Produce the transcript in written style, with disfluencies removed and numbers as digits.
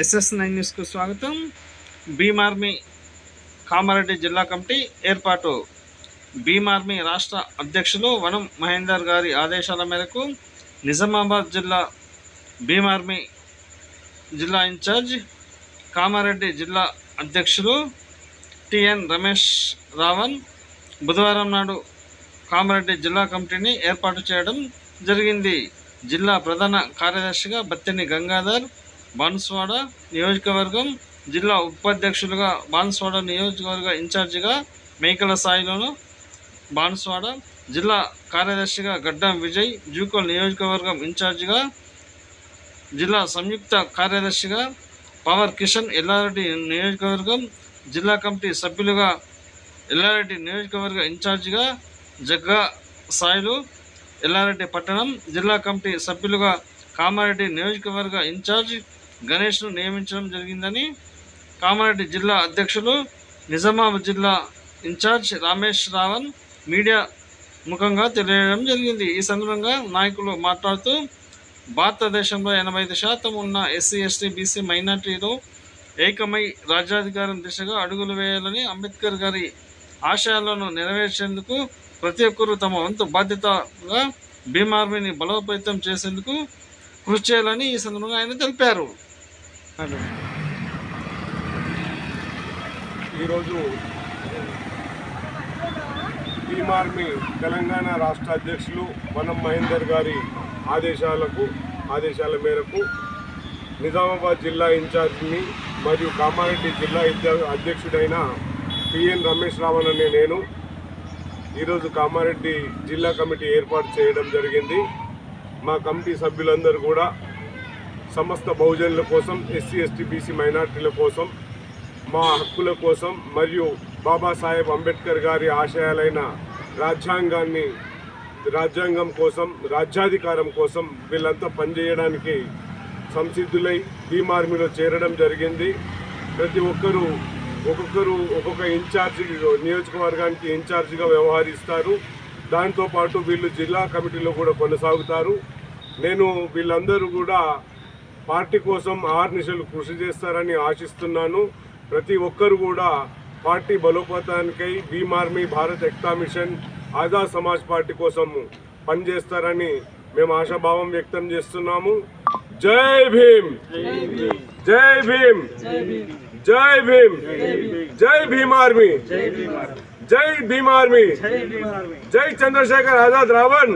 SS9 న్యూస్కు స్వాగతం. Bhim army Kamareddy జిల్లా కమిటీ ఏర్పాటు. భీమ్ ఆర్మీ రాష్ట్ర అధ్యక్షులు వనం మహేందర్ గారి ఆదేశాల మేరకు నిజామాబాద్ జిల్లా భీమ్ ఆర్మీ జిల్లా ఇన్ఛార్జ్ కామారెడ్డి జిల్లా అధ్యక్షులు TN రమేష్ రావణ్ బుధవారం నాడు కామారెడ్డి జిల్లా కమిటీని ఏర్పాటు చేయడం జరిగింది. జిల్లా ప్రధాన కార్యదర్శిగా బత్తెని గంగాధర్, బాన్స్వాడ నియోజకవర్గం జిల్లా ఉపాధ్యక్షులుగా బాన్స్వాడ నియోజకవర్గ ఇన్ఛార్జిగా మేకల సాయిలోను, బాన్స్వాడ జిల్లా కార్యదర్శిగా గడ్డం విజయ్, జూకోల్ నియోజకవర్గం ఇన్ఛార్జిగా జిల్లా సంయుక్త కార్యదర్శిగా పవర్ కిషన్, ఎల్లారెడ్డి నియోజకవర్గం జిల్లా కమిటీ సభ్యులుగా ఎల్లారెడ్డి నియోజకవర్గ ఇన్ఛార్జిగా జగ్గా సాయిలు, ఎల్లారెడ్డి పట్టణం జిల్లా కమిటీ సభ్యులుగా కామారెడ్డి నియోజకవర్గ ఇన్ఛార్జ్ గణేష్ను నియమించడం జరిగిందని కామారెడ్డి జిల్లా అధ్యక్షులు నిజామాబాద్ జిల్లా ఇన్ఛార్జ్ రమేష్ రావణ్ మీడియా ముఖంగా తెలియడం జరిగింది. ఈ సందర్భంగా నాయకులు మాట్లాడుతూ భారతదేశంలో 85% ఉన్న SC, ST, BC మైనార్టీలు ఏకమై రాజ్యాధికారం దిశగా అడుగులు వేయాలని, అంబేద్కర్ గారి ఆశయాలను నెరవేర్చేందుకు ప్రతి ఒక్కరూ తమ వంతు బాధ్యతగా భీమ్ ఆర్మీని బలోపేతం చేసేందుకు కృషి చేయాలని ఈ సందర్భంగా ఆయన తెలిపారు. ఈరోజు భీమ్ ఆర్మీ తెలంగాణ రాష్ట్ర అధ్యక్షులు వనం మహేందర్ గారి ఆదేశాల మేరకు నిజామాబాద్ జిల్లా ఇన్ఛార్జిని మరియు కామారెడ్డి జిల్లా అధ్యక్షుడైన TN రమేష్ రావణ్ అనే నేను ఈరోజు కామారెడ్డి జిల్లా కమిటీ ఏర్పాటు చేయడం జరిగింది. మా కమిటీ సభ్యులందరూ కూడా సమస్త బహుజనుల కోసం, SC, ST, BC మైనార్టీల కోసం, మా హక్కుల కోసం మరియు బాబాసాహెబ్ అంబేద్కర్ గారి ఆశయాలైన రాజ్యాంగం కోసం, రాజ్యాధికారం కోసం వీళ్ళంతా పనిచేయడానికి సంసిద్ధులై భీమ్ ఆర్మీలో చేరడం జరిగింది. ప్రతి ఒక్కరూ ఒక్కొక్క ఇన్ఛార్జి నియోజకవర్గానికి ఇన్ఛార్జిగా వ్యవహరిస్తారు. దాంతోపాటు వీళ్ళు జిల్లా కమిటీలో కూడా కొనసాగుతారు. నేను వీళ్ళందరూ కూడా పార్టీ కోసం ఆర్నిశలు కృషి చేస్తారని ఆశిస్తున్నాను. ప్రతి ఒక్కరు కూడా పార్టీ బలోపేతానికై Bhim Army, Bharat Ekta Mission, Azad Samaj Party కోసం పనిచేస్తారని మేము ఆశాభావం వ్యక్తం చేస్తున్నాము. జై భీమ్, జై భీమ్, జై భీమ్, జై భీమ్ ఆర్మీ, జై భీమ్ ఆర్మీ, జై చంద్రశేఖర్ ఆజాద్ రావణ్.